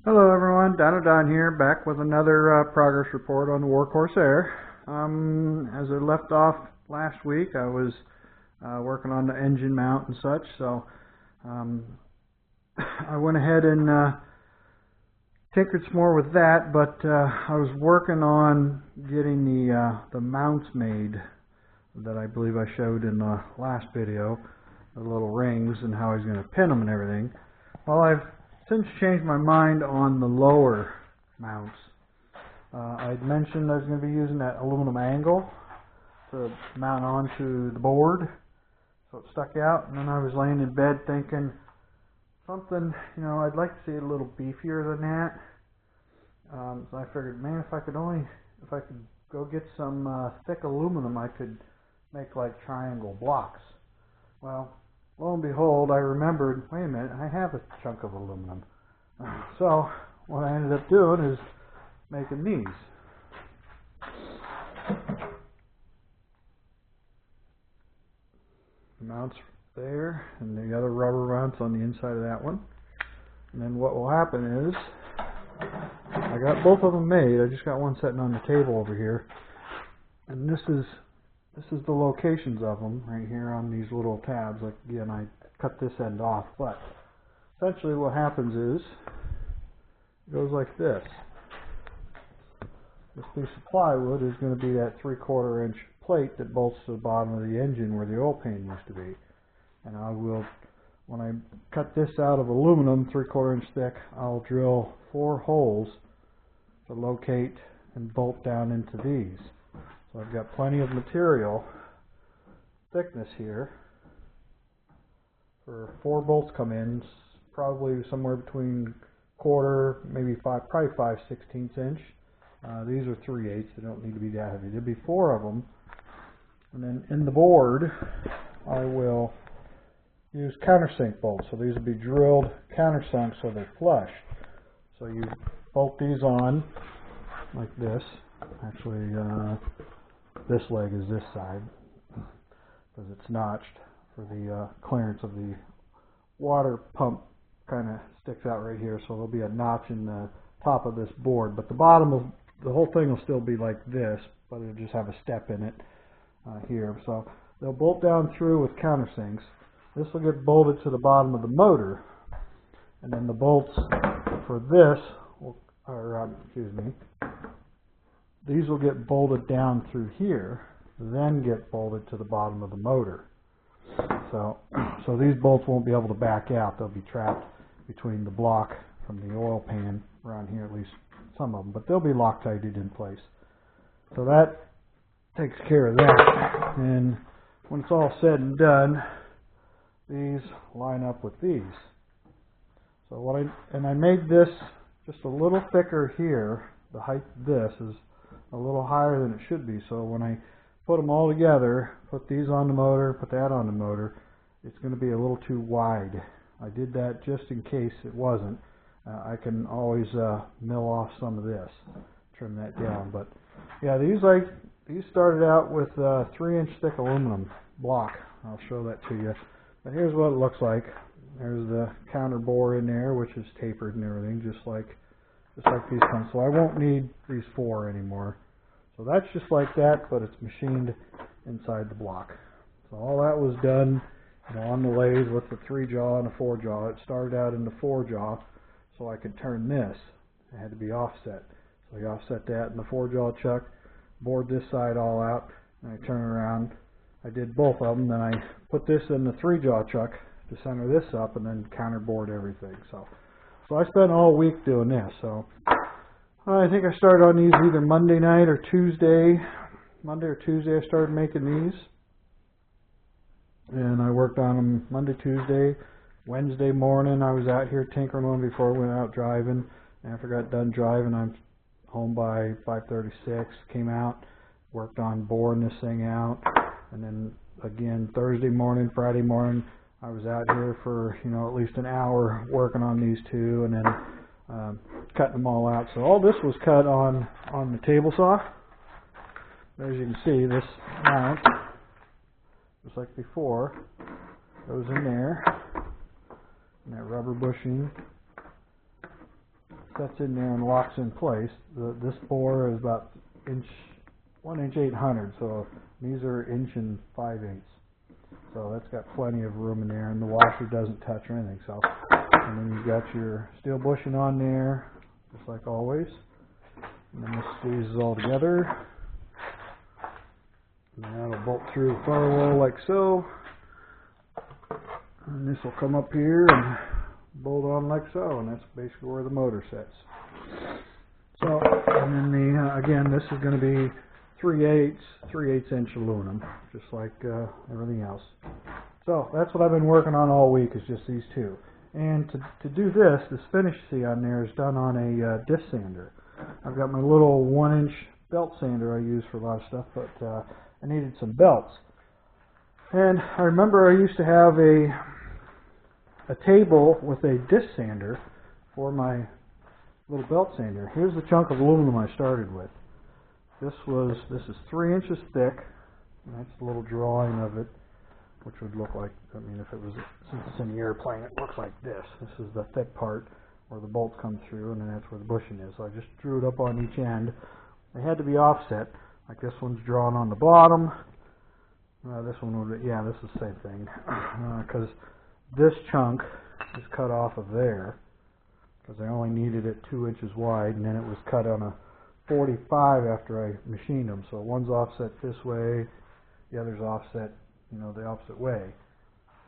Hello everyone, Don here, back with another progress report on the Corsair. As I left off last week, I was working on the engine mount and such, so I went ahead and tinkered some more with that, but I was working on getting the mounts made that I believe I showed in the last video, the little rings and how I was going to pin them and everything. Well, I've since changed my mind on the lower mounts. I'd mentioned I was going to be using that aluminum angle to mount onto the board, so it stuck out, and then I was laying in bed thinking something, I'd like to see it a little beefier than that. So I figured, man, if I could go get some thick aluminum, I could make like triangle blocks. Well, lo and behold, I remembered, wait a minute, I have a chunk of aluminum. So what I ended up doing is making these. The mounts there, and the other rubber mounts on the inside of that one. And then what will happen is, I got both of them made. I just got one sitting on the table over here. And this is the locations of them right here on these little tabs. Like, again, I cut this end off, but essentially what happens is it goes like this. This piece of plywood is going to be that 3/4 inch plate that bolts to the bottom of the engine where the oil pan used to be. And I will, when I cut this out of aluminum 3/4 inch thick, I'll drill 4 holes to locate and bolt down into these. So I've got plenty of material thickness here for 4 bolts come in, probably somewhere between 1/4, maybe 5/16 inch. These are 3/8. They don't need to be that heavy. There'll be 4 of them, and then in the board I will use countersink bolts. So these will be drilled countersunk so they're flush. So you bolt these on like this. Actually, this leg is this side because it's notched for the clearance of the water pump. Kind of sticks out right here, so there'll be a notch in the top of this board, but the bottom of the whole thing will still be like this, but it'll just have a step in it here. So they'll bolt down through with countersinks. This will get bolted to the bottom of the motor, and then the bolts for this these will get bolted down through here, then get bolted to the bottom of the motor. So these bolts won't be able to back out. They'll be trapped between the block from the oil pan around here, at least some of them, but they'll be Loctited in place. So that takes care of that. And when it's all said and done, these line up with these. So I made this just a little thicker here. The height of this is a little higher than it should be. So when I put them all together, put these on the motor, put that on the motor, it's going to be a little too wide. I did that just in case it wasn't. I can always mill off some of this, trim that down. But yeah, these started out with 3-inch thick aluminum block. I'll show that to you. But here's what it looks like. There's the counter bore in there, which is tapered and everything, just like these ones. So I won't need these 4 anymore. So that's just like that, but it's machined inside the block. So all that was done, on the lathe with the 3-jaw and a 4-jaw. It started out in the 4-jaw, so I could turn this. It had to be offset. So I offset that in the 4-jaw chuck, bored this side all out, and I turn around. I did both of them, then I put this in the 3-jaw chuck to center this up, and then counterboard everything. So I spent all week doing this. So I think I started on these either Monday night or Tuesday. Monday or Tuesday I started making these. And I worked on them Monday, Tuesday. Wednesday morning I was out here tinkering on before I went out driving. After I got done driving, I'm home by 5:36. Came out, worked on boring this thing out. And then again Thursday morning, Friday morning, I was out here for at least an hour working on these 2, and then cutting them all out. So all this was cut on the table saw. As you can see, this mount, just like before, goes in there, and that rubber bushing sets in there and locks in place. This bore is about 1 inch 800, so these are 1 and 5/8. So that's got plenty of room in there, and the washer doesn't touch or anything. So, and then you've got your steel bushing on there, just like always. And then this squeezes all together. And that'll bolt through the firewall like so. And this will come up here and bolt on like so, and that's basically where the motor sits. So, and then again, this is going to be 3/8 inch aluminum, just like everything else. So that's what I've been working on all week, is just these two. And to do this finish you see on there is done on a disc sander. I've got my little 1 inch belt sander I use for a lot of stuff, but I needed some belts. And I remember I used to have a table with a disc sander for my little belt sander. Here's the chunk of aluminum I started with. This is 3 inches thick, and that's a little drawing of it, which would look like, I mean, if it was, since it's in the airplane, it looks like this. This is the thick part where the bolts come through, and then that's where the bushing is. So I just drew it up on each end. They had to be offset, like this one's drawn on the bottom. This one would, yeah, this is the same thing, because this chunk is cut off of there, because I only needed it 2 inches wide, and then it was cut on a 45 after I machined them. So one's offset this way, the other's offset, you know, the opposite way,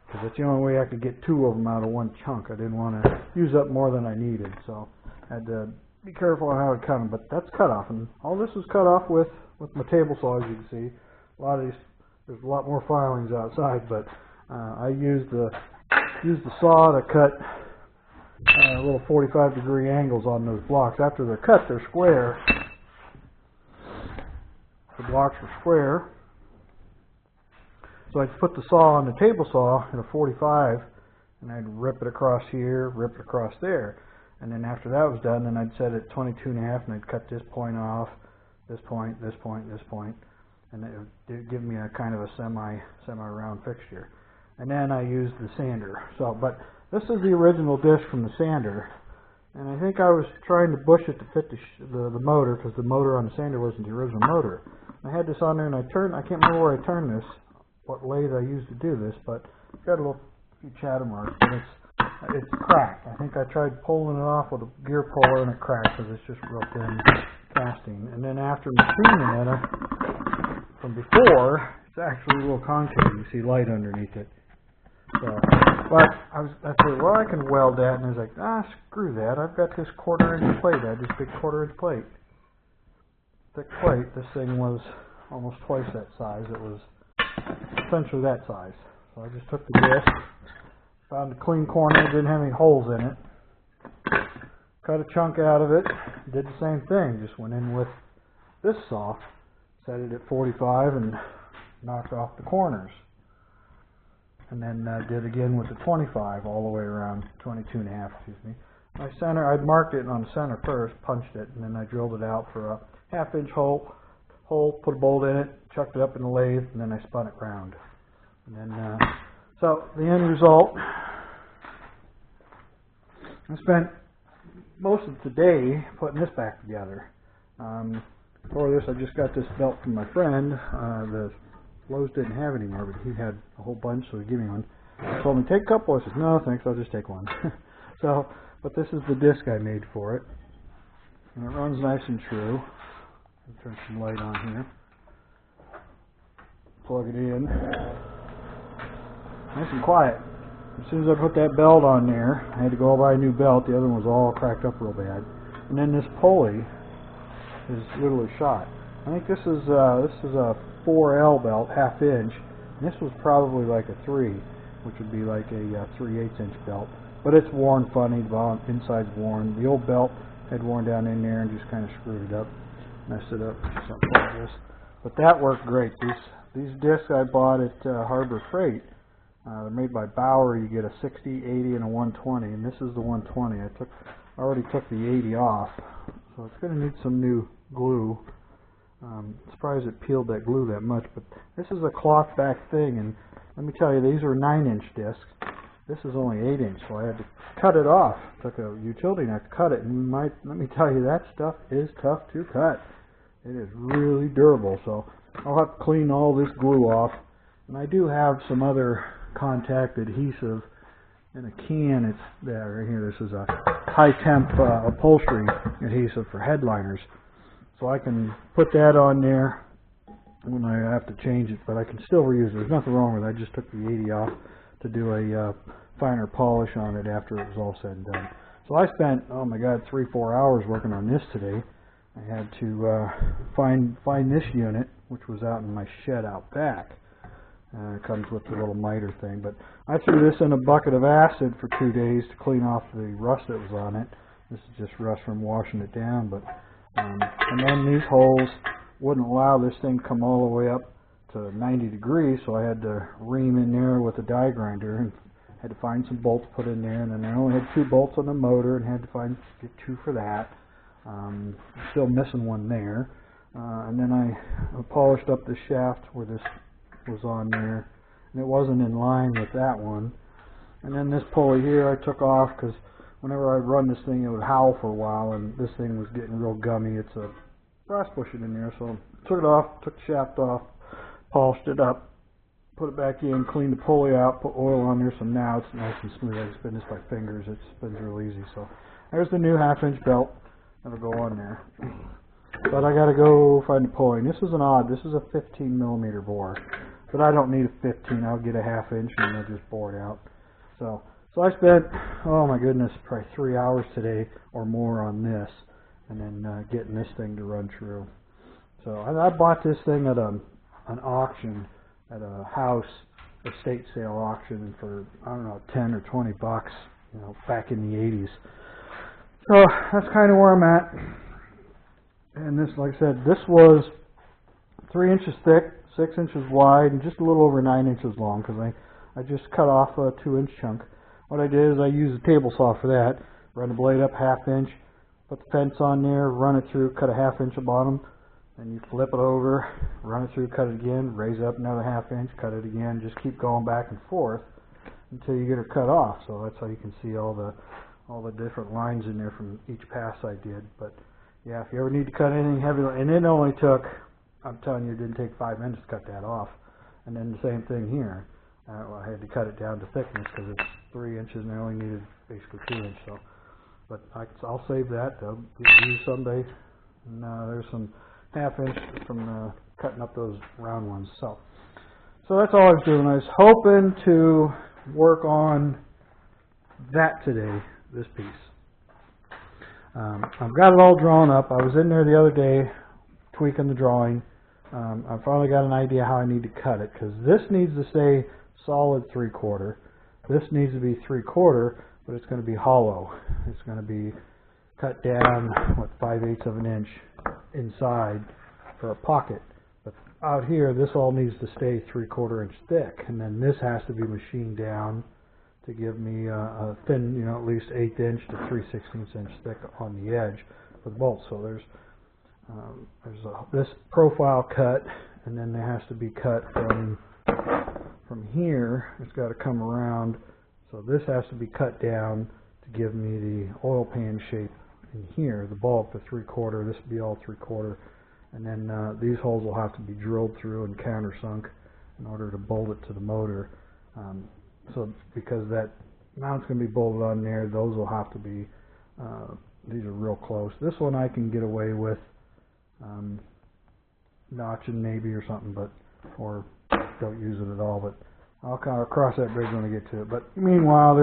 because that's the only way I could get 2 of them out of one chunk. I didn't want to use up more than I needed, so I had to be careful on how I cut them. But that's cut off, and all this was cut off with my table saw, as you can see. A lot of these, there's a lot more filings outside, but I used the saw to cut little 45-degree angles on those blocks. After they're cut, they're square. The blocks were square. So I'd put the saw on the table saw at a 45, and I'd rip it across here, rip it across there. And then after that was done, then I'd set it at 22.5, and I'd cut this point off, this point, this point, this point. And it would give me a kind of a semi-round fixture. And then I used the sander. So, but this is the original disc from the sander, and I think I was trying to bush it to fit the motor, because the motor on the sander wasn't the original motor. I had this on there, and I can't remember where I turned this, what lathe I used to do this, but it's got a few chatter marks, but it's cracked. I think I tried pulling it off with a gear puller, and it cracked, because it's just real thin casting. And then after machining it, from before, it's actually a little concave. You see light underneath it. So, but I said, well, I can weld that, and I was like, screw that. I've got this 1/4 inch plate. I had this big 1/4 inch plate, thick plate. This thing was almost twice that size. It was essentially that size. So I just took the disc, found a clean corner, didn't have any holes in it, cut a chunk out of it, did the same thing. Just went in with this saw, set it at 45, and knocked off the corners. And then did again with the 25 all the way around, 22.5, excuse me. My center, I'd marked it on the center first, punched it, and then I drilled it out for a 1/2 inch hole, put a bolt in it, chucked it up in the lathe, and then I spun it round. And then, so the end result, I spent most of today putting this back together. For this, I just got this belt from my friend. The Lowe's didn't have any more, but he had a whole bunch, so he gave me one. He told me, take a couple. I said, no, thanks, I'll just take one. So, but this is the disc I made for it. And it runs nice and true. I'll turn some light on here. Plug it in. Nice and quiet. As soon as I put that belt on there, I had to go buy a new belt. The other one was all cracked up real bad. And then this pulley is literally shot. I think this is a 4L belt, 1/2 inch. And this was probably like a 3, which would be like a 3/8 inch belt. But it's worn funny. The inside's worn. The old belt had worn down in there and just kind of screwed it up, messed it up, something like this. But that worked great. These discs I bought at Harbor Freight. They're made by Bauer. You get a 60, 80, and a 120, and this is the 120. I already took the 80 off, so it's going to need some new glue. I'm surprised it peeled that glue that much, but this is a cloth back thing, and let me tell you, these are 9-inch discs, This is only 8-inch, so I had to cut it off. Took a utility knife to cut it, and let me tell you, that stuff is tough to cut. It is really durable, so I'll have to clean all this glue off. And I do have some other contact adhesive in a can. It's there right here. This is a high temp upholstery adhesive for headliners, so I can put that on there when I have to change it, but I can still reuse it. There's nothing wrong with it. I just took the 80 off to do a finer polish on it after it was all said and done. So I spent, oh my God, 3-4 hours working on this today. I had to find this unit, which was out in my shed out back. It comes with the little miter thing, but I threw this in a bucket of acid for 2 days to clean off the rust that was on it. This is just rust from washing it down, but and then these holes wouldn't allow this thing to come all the way up to 90 degrees, so I had to ream in there with a die grinder and had to find some bolts to put in there, and then I only had 2 bolts on the motor and had to get 2 for that. Still missing one there, and then I polished up the shaft where this was on there, and it wasn't in line with that one. And then this pulley here I took off because whenever I'd run this thing it would howl for a while, and this thing was getting real gummy. It's a brass bushing in there, so I took it off, took the shaft off, polished it up, put it back in, cleaned the pulley out, put oil on there, so now it's nice and smooth. I spin this by fingers, it spins real easy. So there's the new 1/2-inch belt that'll go on there. But I gotta go find the pulley. And this is this is a 15mm bore, but I don't need a 15. I'll get a 1/2-inch and I'll just bore it out. So I spent, oh my goodness, probably 3 hours today or more on this, and then getting this thing to run true. So I bought this thing at an auction at a house estate sale auction for, I don't know, 10 or 20 bucks, you know, back in the 80s. So that's kind of where I'm at. And this, like I said, this was 3 inches thick, 6 inches wide, and just a little over 9 inches long, because I just cut off a 2-inch chunk. What I did is I used a table saw for that. Run the blade up 1/2 inch, put the fence on there, run it through, cut a 1/2 inch at bottom, then you flip it over, run it through, cut it again, raise it up another 1/2 inch, cut it again, just keep going back and forth until you get her cut off. So that's how you can see all the different lines in there from each pass I did. But yeah, if you ever need to cut anything heavy, and it only took, I'm telling you, it didn't take 5 minutes to cut that off. And then the same thing here. I had to cut it down to thickness because it's 3 inches and I only needed basically 2 inches. So, but I'll save that. They'll get used someday. And there's some 1/2 inch from cutting up those round ones. So that's all I was doing. I was hoping to work on that today, this piece. I've got it all drawn up. I was in there the other day tweaking the drawing. I finally got an idea how I need to cut it, because this needs to stay solid 3/4. This needs to be 3/4, but it's going to be hollow. It's going to be cut down, 5/8 of an inch inside for a pocket. But out here, this all needs to stay 3/4 inch thick, and then this has to be machined down to give me a thin, you know, at least 1/8 inch to 3/16 inch thick on the edge for the bolts. So there's this profile cut, and then there has to be cut from here. It's got to come around, so this has to be cut down to give me the oil pan shape in here. The bulk, the 3/4, this will be all 3/4, and then these holes will have to be drilled through and countersunk in order to bolt it to the motor. So because that mount's going to be bolted on there, those will have to be, these are real close. This one I can get away with notching maybe or something, but or don't use it at all. But I'll kind of cross that bridge when I get to it. But meanwhile,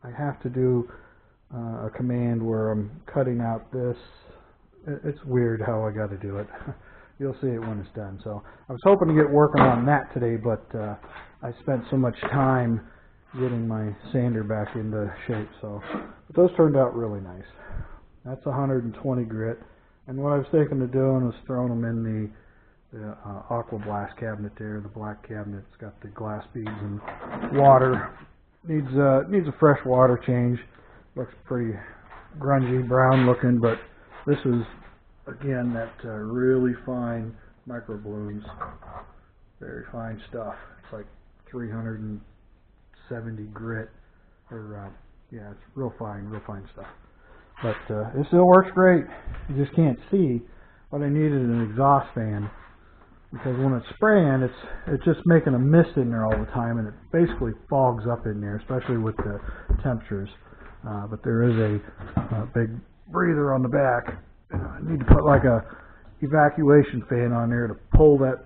I have to do a command where I'm cutting out this. It's weird how I got to do it. You'll see it when it's done. So I was hoping to get working on that today, but I spent so much time getting my sander back into shape. So but those turned out really nice. That's 120 grit. And what I was thinking of doing was throwing them in the Aqua Blast cabinet there, the black cabinet. It's got the glass beads and water. Needs a fresh water change. Looks pretty grungy, brown looking, but this is, again, that really fine micro blooms. Very fine stuff. It's like 360 70 grit, or yeah, it's real fine stuff. But it still works great. You just can't see. What I needed is an exhaust fan, because when it's spraying, it's just making a mist in there all the time, and it basically fogs up in there, especially with the temperatures. But there is a big breather on the back. I need to put like a evacuation fan on there to pull that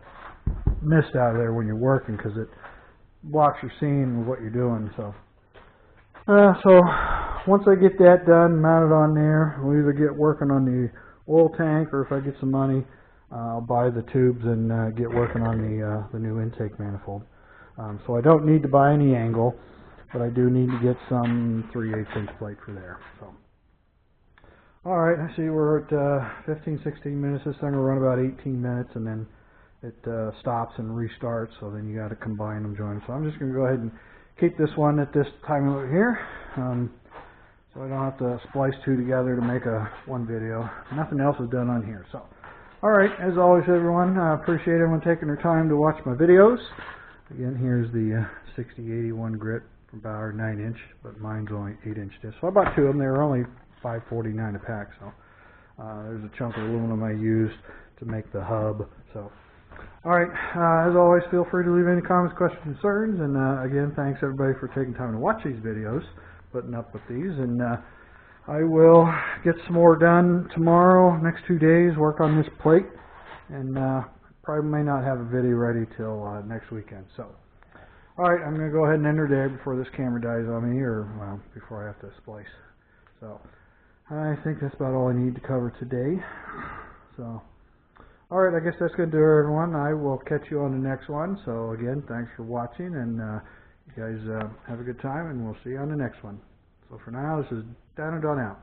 mist out of there when you're working, because it blocks your seeing of what you're doing. So once I get that done, mounted on there, we'll either get working on the oil tank, or if I get some money, I'll buy the tubes and get working on the new intake manifold. So I don't need to buy any angle, but I do need to get some 3/8 inch plate for there. So, all right, I see we're at 15-16 minutes. This thing will run about 18 minutes, and then it stops and restarts. So then you got to combine them, join them. So I'm just going to go ahead and keep this one at this time over here, so I don't have to splice two together to make one video. Nothing else is done on here. So, all right, as always, everyone, I appreciate everyone taking their time to watch my videos. Again, here's the 6081 grit from Bauer 9-inch, but mine's only 8-inch disc. So I bought two of them. They were only $5.49 a pack. So there's a chunk of aluminum I used to make the hub. So, all right, as always, feel free to leave any comments, questions, concerns. And again, thanks everybody for taking time to watch these videos, putting up with these. And I will get some more done tomorrow, next 2 days, work on this plate, and probably may not have a video ready till next weekend. So, all right, I'm going to go ahead and end the day before this camera dies on me, or well, before I have to splice. So, I think that's about all I need to cover today. So, all right, I guess that's going to do it, everyone. I will catch you on the next one. So, again, thanks for watching, and you guys have a good time, and we'll see you on the next one. So for now, this is Dan and Don out.